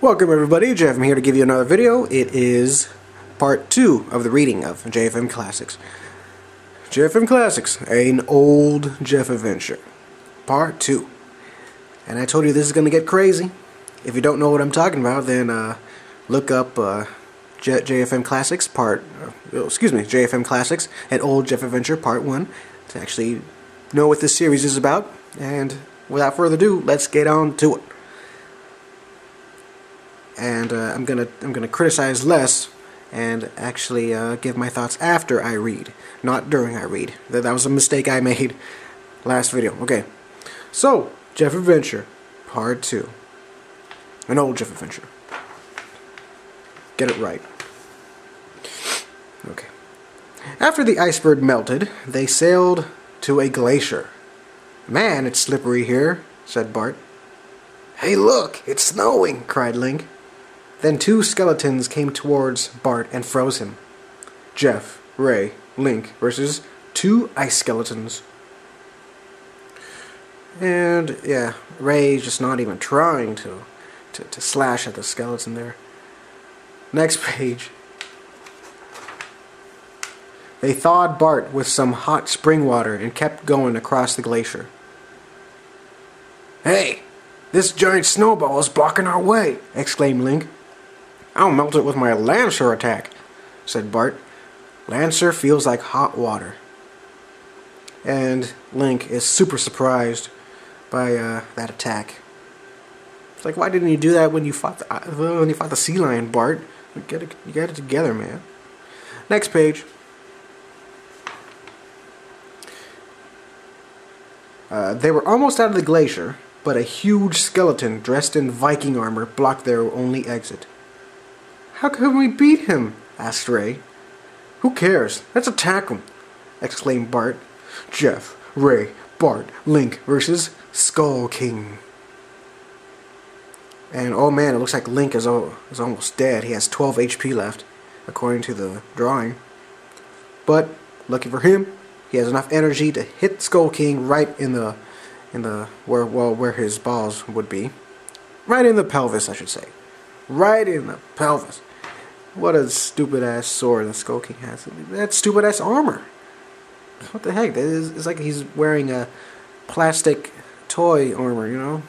Welcome everybody, JFM here to give you another video. It is part 2 of the reading of JFM Classics. JFM Classics, an old Jeff adventure. Part 2. And I told you this is going to get crazy. If you don't know what I'm talking about, then look up JFM Classics JFM Classics, an old Jeff adventure part 1 to actually know what this series is about. And without further ado, let's get on to it. And I'm gonna criticize less and actually give my thoughts after I read, not during I read. That was a mistake I made last video. Okay, so Jeff Adventure Part 2, an old Jeff Adventure. Get it right. Okay. After the iceberg melted, they sailed to a glacier. "Man, it's slippery here," said Bart. "Hey, look, it's snowing!" cried Link. Then 2 skeletons came towards Bart and froze him. Jeff, Ray, Link versus 2 ice skeletons. And yeah, Ray's just not even trying to slash at the skeleton there. Next page. They thawed Bart with some hot spring water and kept going across the glacier. "Hey, this giant snowball is blocking our way!" exclaimed Link. "I'll melt it with my Lancer attack," said Bart. Lancer feels like hot water. And Link is super surprised by that attack. It's like, why didn't you do that when you fought the sea lion, Bart? You get it together, man. Next page. They were almost out of the glacier, but a huge skeleton dressed in Viking armor blocked their only exit. "How can we beat him?" asked Ray. "Who cares? Let's attack him!" exclaimed Bart. Jeff, Ray, Bart, Link versus Skull King. And oh man, it looks like Link is almost dead. He has 12 HP left, according to the drawing. But lucky for him, he has enough energy to hit Skull King right in the where his balls would be. Right in the pelvis, I should say. Right in the pelvis. What a stupid ass sword the Skull King has. That's stupid ass armor. What the heck? It's like he's wearing a plastic toy armor, you know?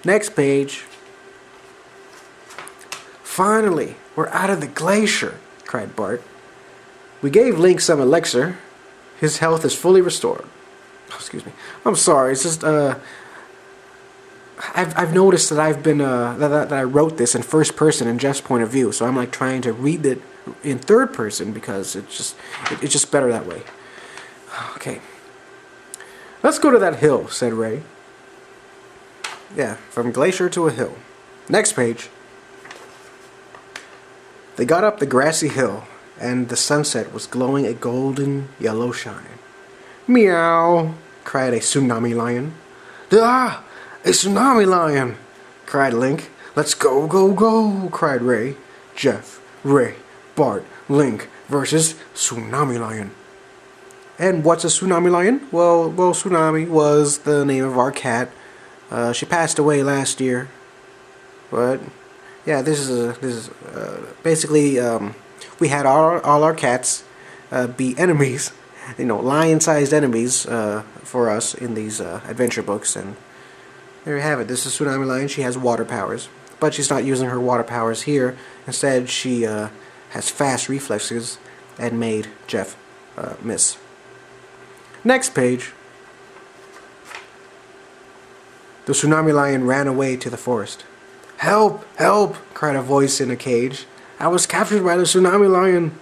Next page. "Finally, we're out of the glacier," cried Bart. "We gave Link some elixir. His health is fully restored." Oh, excuse me. I'm sorry. It's just I've noticed that I've been that I wrote this in first person in Jeff's point of view, so I'm like trying to read it in third person because it's just better that way. Okay. "Let's go to that hill," said Ray. Yeah, from glacier to a hill. Next page. They got up the grassy hill, and the sunset was glowing a golden yellow shine. "Meow!" cried a tsunami lion. "Ah! A tsunami lion!" cried Link. "Let's go, go, go!" cried Ray. Jeff, Ray, Bart, Link versus Tsunami Lion. And what's a Tsunami Lion? Well, Tsunami was the name of our cat. She passed away last year. But yeah, this is basically we had all our cats be enemies, you know, lion-sized enemies for us in these adventure books. And there you have it. This is Tsunami Lion. She has water powers, but she's not using her water powers here. Instead, she has fast reflexes and made Jeff miss. Next page. The Tsunami Lion ran away to the forest. "Help! Help!" cried a voice in a cage. "I was captured by the Tsunami Lion."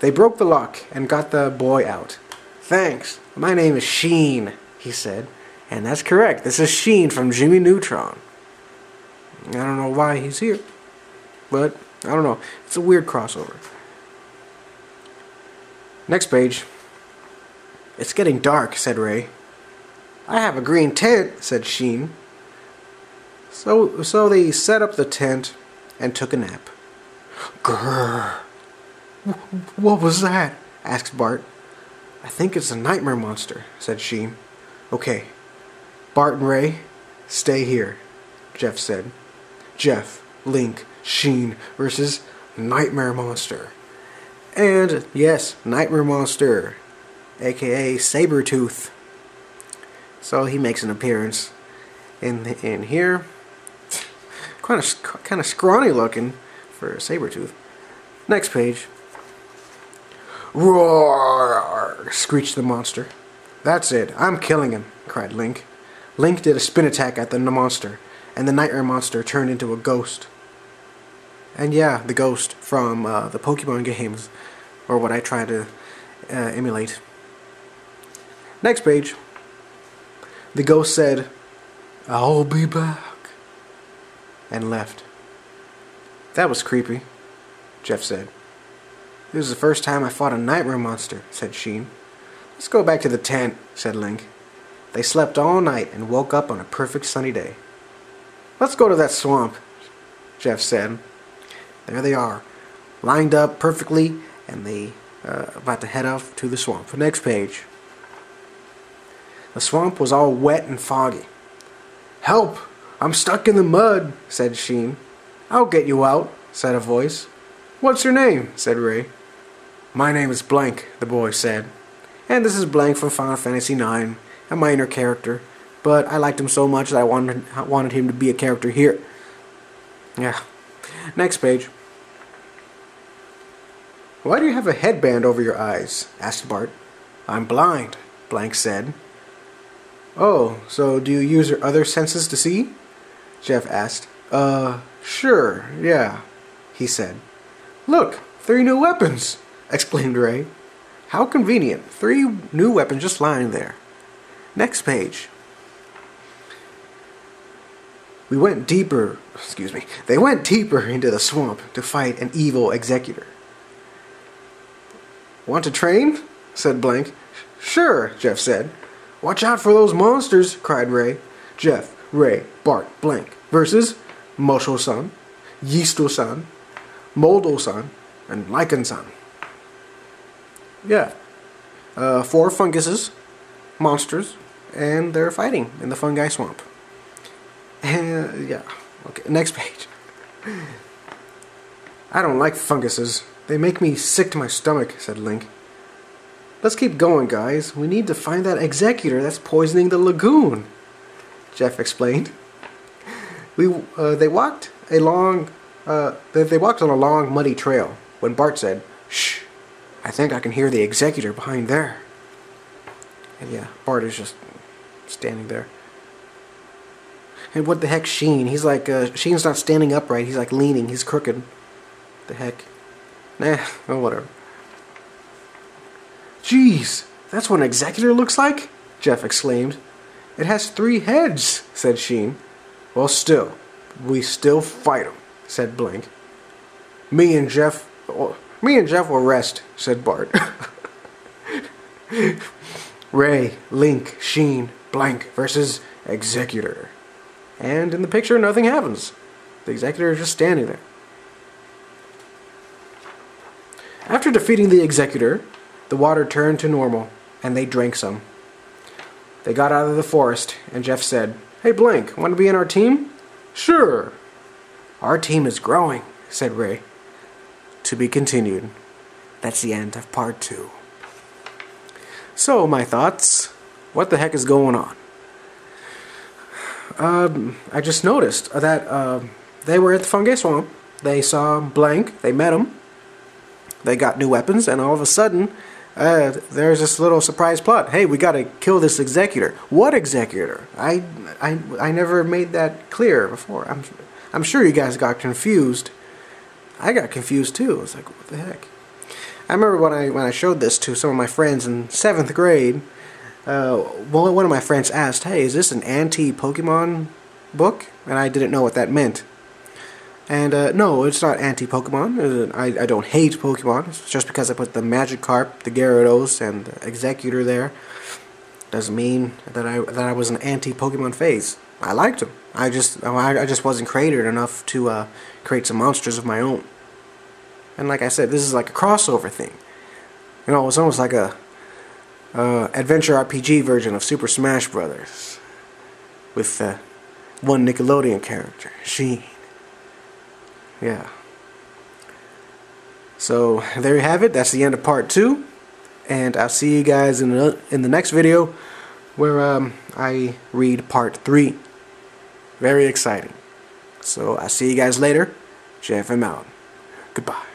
They broke the lock and got the boy out. "Thanks. My name is Sheen," he said. And that's correct. This is Sheen from Jimmy Neutron. I don't know why he's here, but I don't know. It's a weird crossover. Next page. "It's getting dark," said Ray. "I have a green tent," said Sheen. So they set up the tent and took a nap. "Grrr! What was that?" asked Bart. "I think it's a nightmare monster," said Sheen. "Okay. Bart and Ray, stay here," Jeff said. Jeff, Link, Sheen versus Nightmare Monster. And yes, Nightmare Monster, aka Sabretooth. So he makes an appearance in here. Kind of scrawny looking for Sabretooth. Next page. Roar! Screeched the monster. That's it, I'm killing him, cried Link. Link did a spin attack at the monster, and the Nightmare Monster turned into a ghost. And yeah, the ghost from the Pokemon games, or what I try to emulate. Next page. The ghost said, "I'll be back," and left. That was creepy, Jeff said. It was the first time I fought a Nightmare Monster, said Sheen. Let's go back to the tent, said Link. They slept all night and woke up on a perfect sunny day. Let's go to that swamp, Jeff said. There they are, lined up perfectly, and they about to head off to the swamp. Next page. The swamp was all wet and foggy. Help! I'm stuck in the mud, said Sheen. I'll get you out, said a voice. What's your name? Said Ray. My name is Blank, the boy said. And this is Blank from Final Fantasy IX, a minor character, but I liked him so much that I wanted him to be a character here. Yeah. Next page. Why do you have a headband over your eyes? Asked Bart. I'm blind, Blank said. Oh, so do you use your other senses to see? Jeff asked. Sure, yeah, he said. Look, 3 new weapons, exclaimed Ray. How convenient, 3 new weapons just lying there. Next page. They went deeper into the swamp to fight an evil executor. Want to train? Said Blank. Sure, Jeff said. Watch out for those monsters, cried Ray. Jeff, Ray, Bart, Blank versus Mosho-san, Yisto-san, Moldo-san, and Lycan-san. Yeah. 4 funguses, monsters, and they're fighting in the fungi swamp. Yeah. Okay, next page. I don't like funguses. They make me sick to my stomach, said Link. Let's keep going, guys. We need to find that executor that's poisoning the lagoon, Jeff explained. They walked on a long, muddy trail when Bart said, Shh, I think I can hear the executor behind there. And yeah, Bart is just standing there. And what the heck, Sheen? He's like, Sheen's not standing upright. He's like leaning. He's crooked. The heck? Nah, well, whatever. Jeez, that's what an executor looks like? Jeff exclaimed. It has 3 heads, said Sheen. Well, still, we still fight him, said Blank. Me and Jeff will rest, said Bart. Ray, Link, Sheen, Blank versus Executor. And in the picture, nothing happens. The Executor is just standing there. After defeating the Executor, the water turned to normal, and they drank some. They got out of the forest, and Jeff said, Hey Blank, want to be in our team? Sure. Our team is growing, said Ray. To be continued. That's the end of part 2. So, my thoughts. What the heck is going on? I just noticed that they were at the fungi swamp. They saw Blank. They met him. They got new weapons, and all of a sudden, there's this little surprise plot. Hey, we got to kill this executor. What executor? I never made that clear before. I'm sure you guys got confused. I got confused too. I was like, what the heck? I remember when I showed this to some of my friends in 7th grade. One of my friends asked, "Hey, is this an anti-Pokemon book?" And I didn't know what that meant. And no, it's not anti-Pokemon. I don't hate Pokemon. It's just because I put the Magikarp, the Gyarados, and the Executor there doesn't mean that I was an anti-Pokemon phase. I liked them. I just wasn't creative enough to create some monsters of my own. And like I said, this is like a crossover thing. You know, it's almost like a adventure RPG version of Super Smash Brothers with one Nickelodeon character, Sheen. Yeah. So there you have it. That's the end of part 2. And I'll see you guys in the next video where I read part 3. Very exciting. So I'll see you guys later. JFM out. Goodbye.